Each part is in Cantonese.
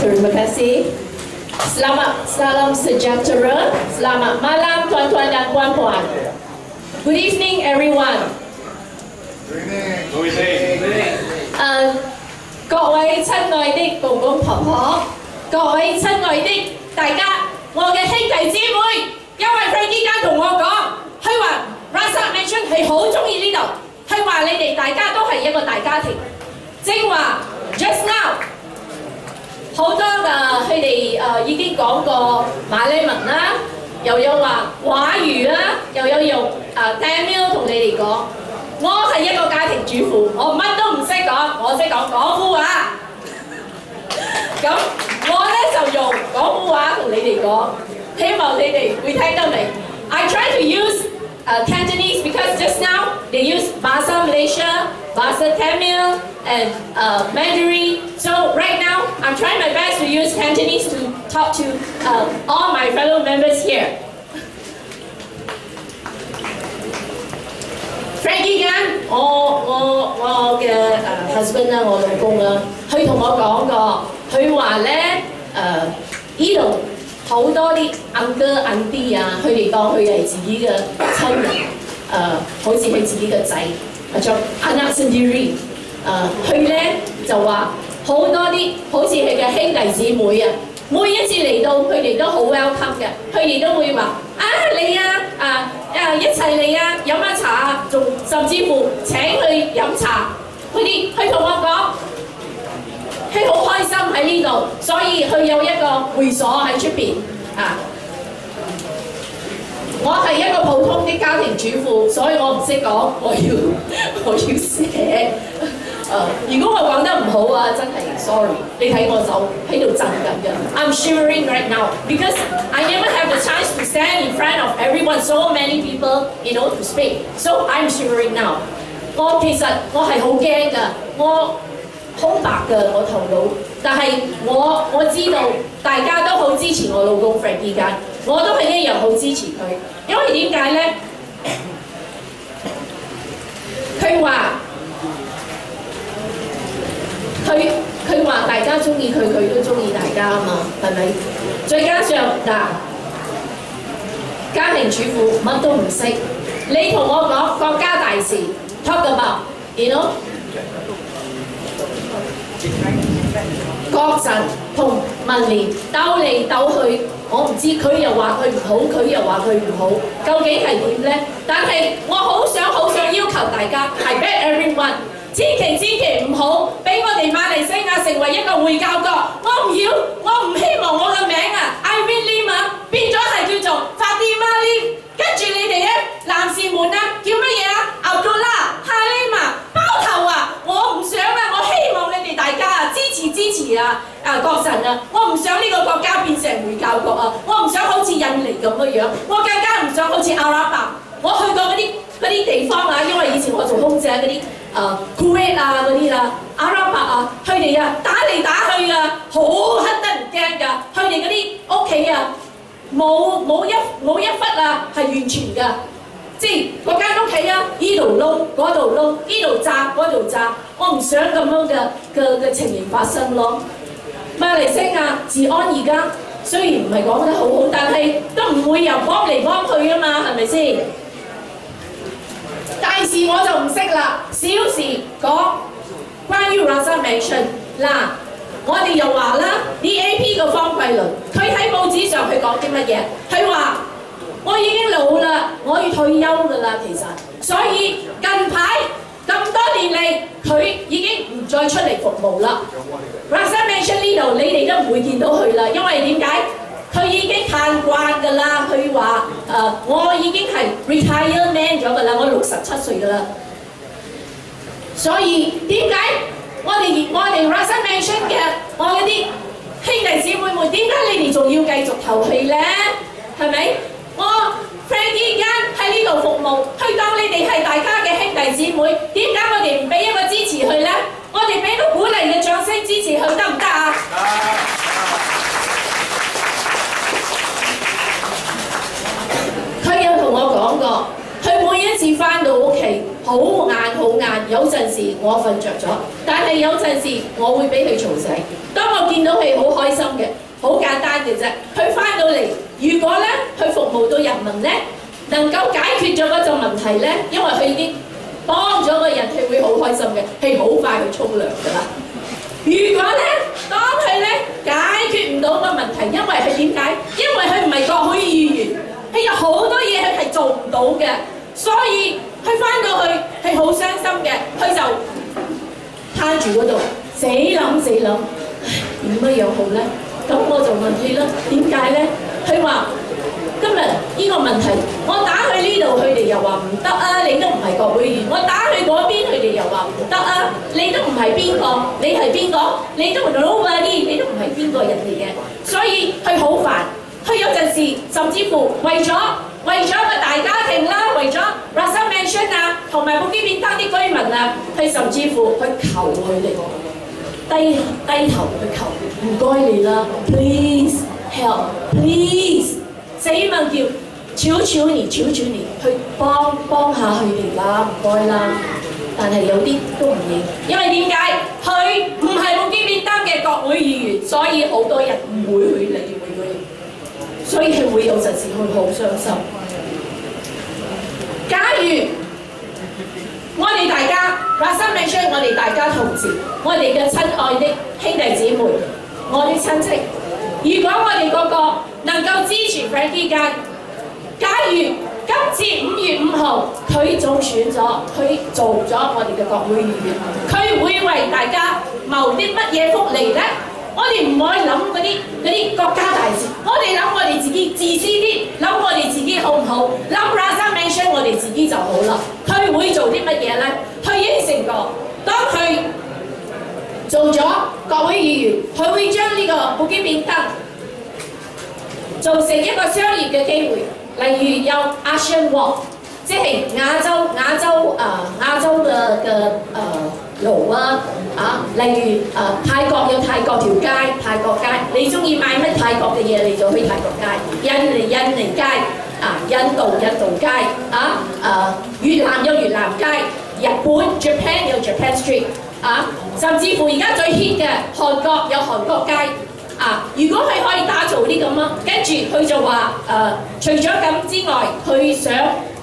Terima kasih. Salam sejahtera. Selamat malam tuan-tuan dan puan-puan. Good evening everyone. Good evening. 各位親愛的公公婆婆，各位親愛的大家，我嘅兄弟姊妹，因為佢依家同我講，佢話 Rasa Mansion 係好中意呢度，佢話你哋大家都係一個大家庭。正話 just now 好多佢哋已經講過馬來文啦，又有話華語啦，又有用Tamil 同你哋講。我係一個家庭主婦，我乜都唔識講，我識講廣府話。咁我咧就用廣府話同你哋講，希望你哋會聽得明。I try to use Cantonese because just now they use Bahasa Malaysia, Bahasa Tamil, and Mandarin. So right now I'm trying my best to use Cantonese to talk to all my fellow members here. Frankie Gan， 我嘅husband 啦，我老公啦，佢同我講過，佢話咧呢度好多啲 uncle auntie 啊，佢哋當佢係自己嘅親人，好似佢自己嘅仔，做 anak sendiri， 佢咧就話好多啲好似佢嘅兄弟姊妹啊，每一次嚟到佢哋都好 welcome 嘅，佢哋都會話你一齊嚟啊，飲下茶啊，仲甚至乎請佢飲茶。佢同我講，佢好開心喺呢度，所以佢有一個會所喺出邊啊。我係一個普通的家庭主婦，所以我唔識講，我要寫。如果我講得唔好啊，真係 sorry。你睇我手喺度震緊嘅 ，I'm shivering right now because I never have the chance to stand in front of everyone, so many people, to speak. So I'm shivering now. 其實我係好驚㗎，我空白㗎我頭腦，但係我知道大家都好支持我老公 Frankie Gan， 我都係一樣好支持佢，因為點解咧？佢話。佢話大家中意佢，佢都中意大家啊嘛，係咪？再加上家庭主婦乜都唔識，你同我講國家大事 ，talk about， 國陣同民聯鬥嚟鬥去，我唔知佢又話佢唔好，佢又話佢唔好，究竟係點咧？但係我好想要求大家，I beg everyone。千祈唔好俾我哋馬來西亞成為一個回教國，我唔希望我嘅名Irene Lim 變咗係叫做 Fatimah Lim， 跟住你哋咧男士們叫乜嘢Abdullah Halimah 包頭我唔想我希望你哋大家支持國陣我唔想呢個國家變成回教國我唔想好似印尼咁嘅樣，我更加唔想好似阿拉伯，我去過嗰啲地方因為以前我做空姐嗰啲。Kuwait 嗰啲啦，阿拉伯佢哋打嚟打去好黑得唔驚㗎，佢哋嗰啲屋企冇一忽係完全㗎，即係嗰間屋企依度窿嗰度窿，依度炸嗰度炸，我唔想咁樣嘅情形發生咯。馬來西亞治安而家雖然唔係講得好好，但係都唔會又幫嚟幫去㗎嘛，係咪先？大事我就唔識啦，小事講關於 Rasa Mansion 我哋又話啦 ，DAP 個方桂倫，佢喺報紙上佢講啲乜嘢？佢話我已經老啦，我要退休㗎啦，其實，所以近排咁多年嚟，佢已經唔再出嚟服務啦。Rasa Mansion 呢度你哋都唔會見到佢啦，因為點解？佢已經嘆慣㗎啦，佢話我已經係 retire man 咗㗎啦，我67歲㗎啦。所以點解我哋 Rasa Mansion 嘅我嗰啲兄弟姊妹們，點解你哋仲要繼續投氣咧？係咪？我 Frankie Gan 喺呢度服務，去當你哋係大家嘅兄弟姊妹，點解我哋唔俾一個支持佢咧？我哋俾個鼓勵嘅掌聲支持佢得唔得啊？佢有同我講過，佢每一次翻到屋企好晏，有陣陣時我瞓着咗，但係有陣時我會俾佢嘈醒。當我見到佢好開心嘅，好簡單嘅啫。佢翻到嚟，如果咧佢服務到人民咧，能夠解決咗嗰種問題咧，因為佢已經幫咗個人，佢會好開心嘅，係好快去沖涼㗎啦。如果咧，當佢咧解決唔到個問題，因為佢點解？因為佢唔係國會議員，佢有好多嘢佢係做唔到嘅，所以佢翻到去係好傷心嘅，佢就攤住嗰度死諗，點乜樣好咧？咁我就問佢啦，點解咧？佢話今日呢個問題，我打去呢度，佢哋又話唔得啊！你都唔係國會議員，我打去嗰邊，佢哋又話唔得啊！你都唔係邊個，你係邊個？你都唔係 nobody，你都唔係邊個人嚟嘅，所以佢好煩。佢有陣時甚至乎為咗個大家庭啦，為咗 Rasa Mansion 啊，同埋布基便登啲居民啊，佢甚至乎去求佢哋。低頭去求，唔該你啦 ，please help please， 死問叫，求你去幫下佢哋啦，唔該啦。但係有啲都唔應，因為點解？佢唔係布基便登嘅國會議員，所以好多人唔會去理會佢，所以佢會有陣時會好傷心。假如我哋大家 Rasa Mansion， 我哋大家同志，我哋嘅親愛的兄弟姊妹，我啲親戚，如果我哋個個能夠支持 Frankie Gan， 假如今次5月5號佢中選咗，佢做咗我哋嘅國會議員，佢會為大家謀啲乜嘢福利呢？我哋唔可以諗嗰啲國家大事，我哋諗我哋自己自私啲，諗我哋自己好唔好？諗 Rasa Mansion 我哋自己就好啦。佢會做啲乜嘢咧？佢應承過，當佢做咗國會議員，佢會將呢個布基便登做成一個商業嘅機會，例如有 Asian Walk， 即係亞洲嘅路啊，例如泰國有泰國條街，泰國街，你中意買乜泰國嘅嘢，你就去泰國街；印尼街，印度街，越南有越南街，日本 Japan 有 Japan Street，甚至乎而家最 hit 嘅韓國有韓國街，如果佢可以打造啲咁啊，跟住佢就話除咗咁之外，佢想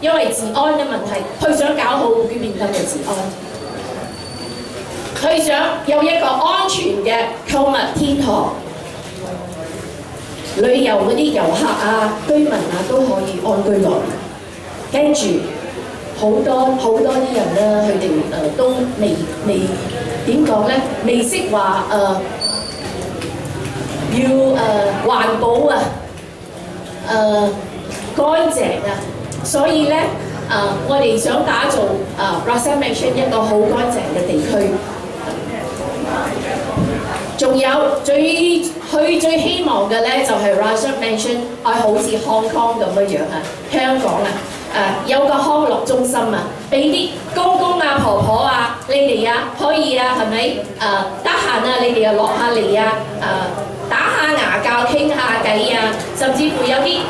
因為治安嘅問題，佢想搞好布基便登嘅治安。佢想有一個安全嘅購物天堂，旅遊嗰啲遊客居民都可以安居樂業。跟住好多啲人咧，佢哋都未點講咧，未識話要環保乾淨所以咧我哋想打造Rasa Mansion 一個好乾淨嘅地區。仲有最希望嘅咧，就係 Rasa Mansion 好似 Hong Kong 咁樣香港有個康樂中心俾啲公公婆婆你哋可以係咪得閒你哋又落下嚟打下牙教傾下偈甚至乎有啲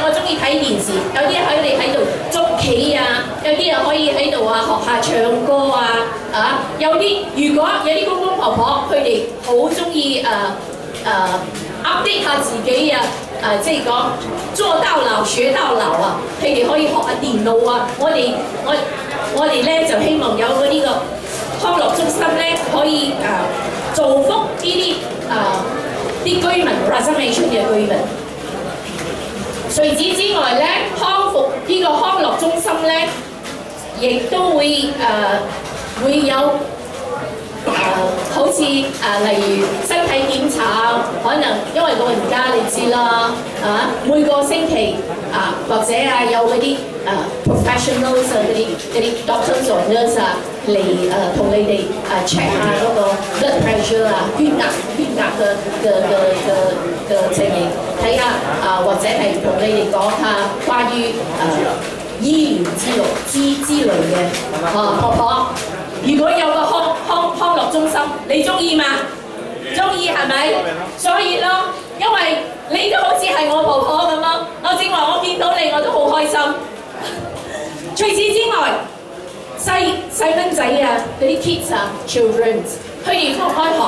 我中意睇電視，有啲喺度捉棋有啲又可以喺度學下唱歌有啲如果有啲公公婆婆佢哋好中意update 下自己即係講做到老學到老佢哋可以學下電腦我哋咧就希望有呢個康樂中心咧，可以造福呢啲居民 Rasa Mansion 嘅居民。除此之外咧，康復呢個康樂中心咧，亦都會有好似例如身體檢查，可能因為老人家你知啦每個星期或者有嗰啲professionals 嗰啲 doctors or nurse 嚟同你哋check 下嗰個 blood pressure 血壓嘅情形，睇下或者係同你哋講下關於醫療之類嘅婆婆。如果有個康樂中心，你中意嗎？中意係咪？所以咯，因為你都好似係我婆婆咁咯。我正話我見到你我都好開心。除此之外，細蚊仔啊，嗰啲 kids 啊 children， 佢哋放開學。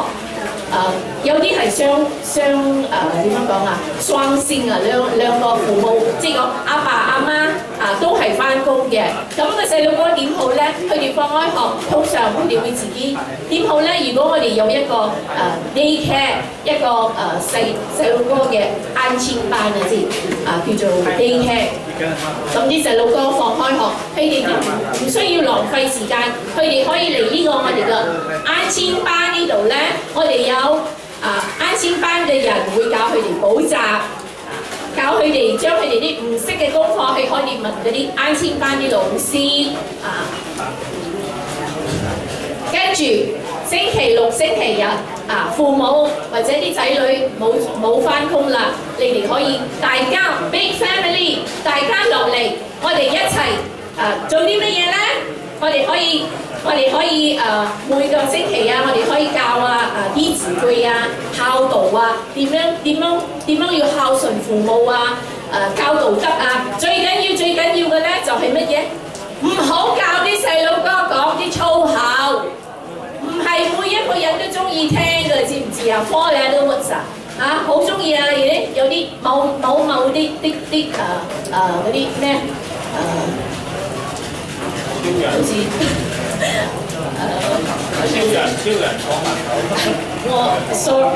有啲係點樣講啊？雙性啊，兩個父母，即係講阿爸阿媽都係翻工嘅。咁個細路哥點好咧？佢哋放開學，通常佢哋會自己點好咧？如果我哋有一個daycare， 一個細路哥嘅安親班啊，叫做 daycare。咁啲細路哥放開學，佢哋唔需要浪費時間，佢哋可以嚟呢個我哋嘅安親班呢度咧，我哋有安親班嘅人會教佢哋補習，教佢哋將佢哋啲唔識嘅功課，佢可以問嗰啲安親班啲老師跟住星期六、星期日父母或者啲仔女冇翻工啦，你哋可以大家 big family， 大家落嚟，我哋一齊做啲乜嘢咧？我哋可以每個星期我哋可以教啲字句孝道點樣要孝順父母教道德最緊要嘅咧就係乜嘢？唔好教啲細路哥講啲粗口，唔係每一個人都中意聽嘅，知唔知啊 ？Four letter words 好中意有啲某啲嗰啲咩好似超人講我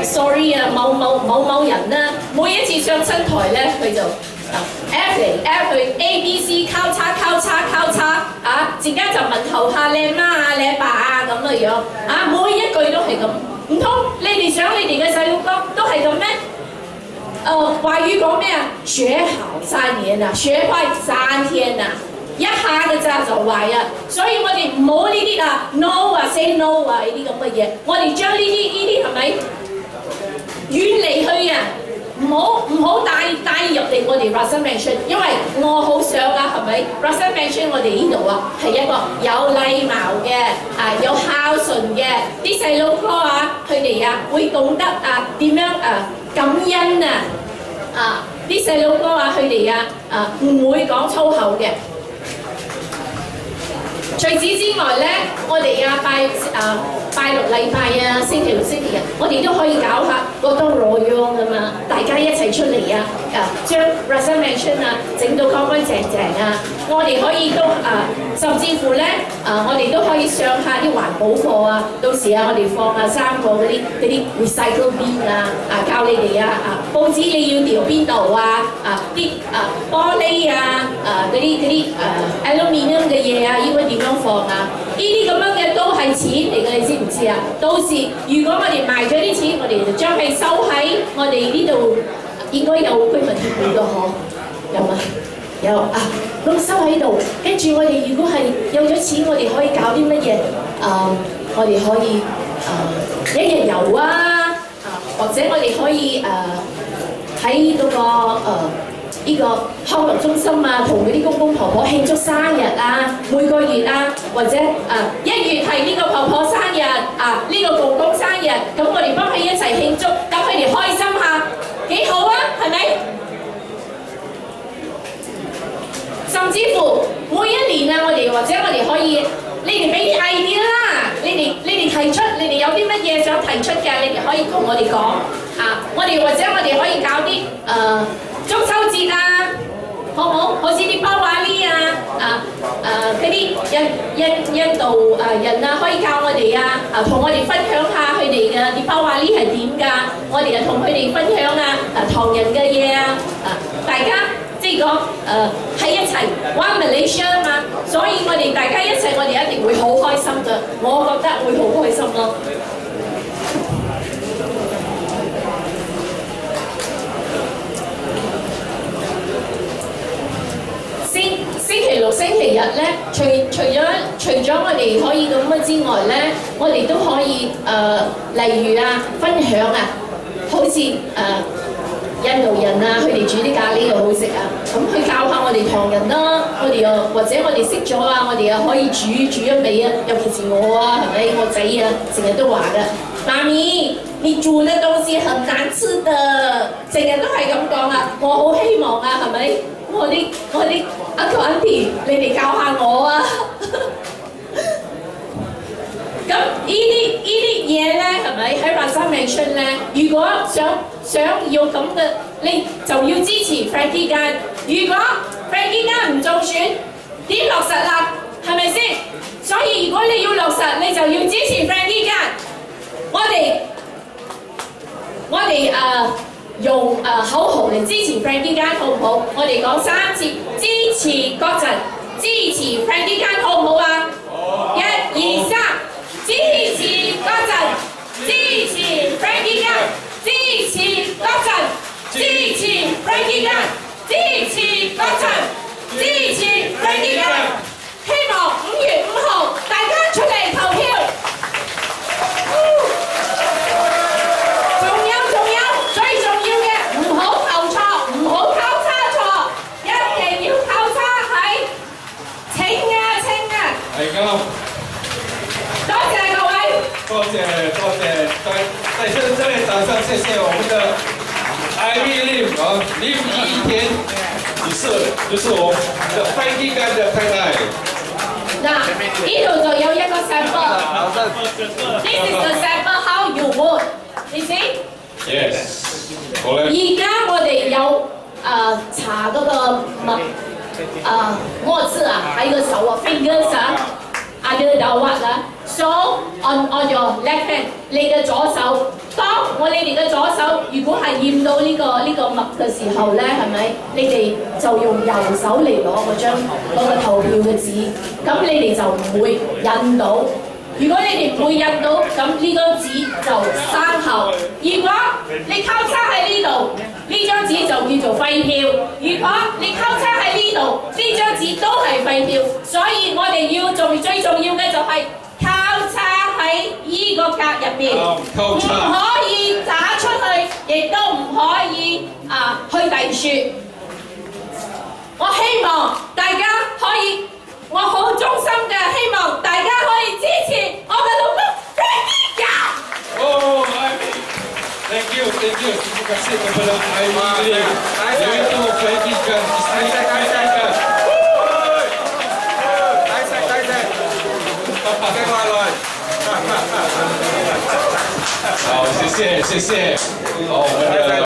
sorry 某人啦，每一次上親台咧，佢就F 嚟 F 去 A B C 交叉陣間就問候下靚媽靚爸咁嘅樣每一句都係咁，唔通你哋想你哋嘅細路哥都係咁咩？華語講咩學好3年學壞3天一下嘅咋就壞所以我哋唔好呢啲no say no 呢啲咁嘅嘢，我哋將呢啲係咪遠離去唔好帶入嚟我哋 Russell Mansion， 因為我好想係咪 Russell Mansion 我哋呢度係一個有禮貌嘅有孝順嘅啲細路哥佢哋會懂得點樣感恩啲細路哥佢哋唔會講粗口嘅。除此之外咧，我哋拜六禮拜星期六、星期日，我哋都可以搞下嗰多羅樣㗎嘛，大家一齊出嚟將 Russell Mansion 整到乾乾淨淨我哋可以都甚至乎咧我哋都可以上下啲環保課到時我哋放3個嗰啲 recycle bin 教你哋報紙你要掉邊度啲玻璃嗰啲aluminium 嘅嘢應該點樣放呢啲咁樣嘅都係錢嚟嘅，你知唔知到時如果我哋賣咗啲錢，我哋就將佢收喺我哋呢度，應該有居民協會嘅有嗎？有咁收喺度，跟住我哋如果係有咗錢，我哋可以搞啲乜嘢？我哋可以一日遊或者我哋可以喺嗰個呢個康樂中心同嗰啲公公婆婆慶祝生日每個月或者1月係呢個婆婆生日呢個公公生日，咁我哋幫佢一齊慶祝，等佢哋開心下，幾好係咪？甚至乎每一年我哋可以，你哋俾啲 idea 啦，你哋提出，你哋有啲乜嘢想提出嘅，你哋可以同我哋講我哋或者我哋可以搞啲中秋節好唔好？好似啲包瓦哩嗰啲印度人可以教我哋同我哋分享下佢哋嘅啲包瓦哩係點㗎？我哋同佢哋分享唐人嘅嘢大家即係講喺一齊 One Malaysia 所以我哋大家一齊，我哋一定會好開心㗎。我覺得會好開心咯。星期六、星期日咧，除咗我哋可以咁樣之外咧，我哋都可以例如分享好似印度人佢哋煮啲咖喱又好食咁去教下我哋唐人啦，我哋又或者我哋識咗我哋又可以煮一味尤其是我係咪？我仔成日都話㗎，媽咪，你煮嘅東西很難吃的，成日都係咁講我好希望係咪？我啲uncle auntie，你哋教下我咁呢啲嘢咧，係咪喺 Resignation 咧？如果想要咁嘅，你就要支持 Frankie Gan。如果 Frankie Gan 唔中選，點落實啦？係咪先？所以如果你要落實，你就要支持 Frankie Gan。我哋用口號嚟支持 Frankie Gan 好唔好？我哋講3次，支持國陣，支持 Frankie Gan 好唔好啊？1、2、3，支持國陣，支持 Frankie Gan， 支持國陣，支持 Frankie Gan， 支持國陣，支持 Frankie Gan。希望5月5號大家出嚟投票。最重要嘅唔好投錯，唔好交叉錯，一定要交叉喺清啊！係啱。多謝各位。多謝，在這裡掌聲謝謝我們的Ivy Lim 啊，Lim 一天女士，就是我們的Frankie Gan的太太。嗱，呢度就有一個 sample。This is the sample how you vote. You see? Yes。好咧。而家我哋有查嗰個字啊，喺個手啊 ，fingers 啊 ，ada dawat 啊。So on your left hand， 你嘅左手，當你哋嘅左手如果係驗到呢個墨嘅時候咧，係咪？你哋就用右手嚟攞嗰個投票嘅紙，咁你哋就唔會印到。如果你哋唔會印到，咁呢張紙就生效。如果你交叉喺呢度，呢張紙就叫做廢票；如果你交叉喺呢度，呢張紙都係廢票。所以我哋要最重要嘅就係交叉喺呢個格入邊，唔可以打出去，亦都唔可以去遞書。我希望大家可以。我好衷心嘅希望大家可以支持我嘅老公 Frankie Gan。Oh, Ivy，thank you，terima kasih kepada Ivy Lim，yaitu Frankie Gan，isteri Frankie Gan。好，謝謝，好，我們的。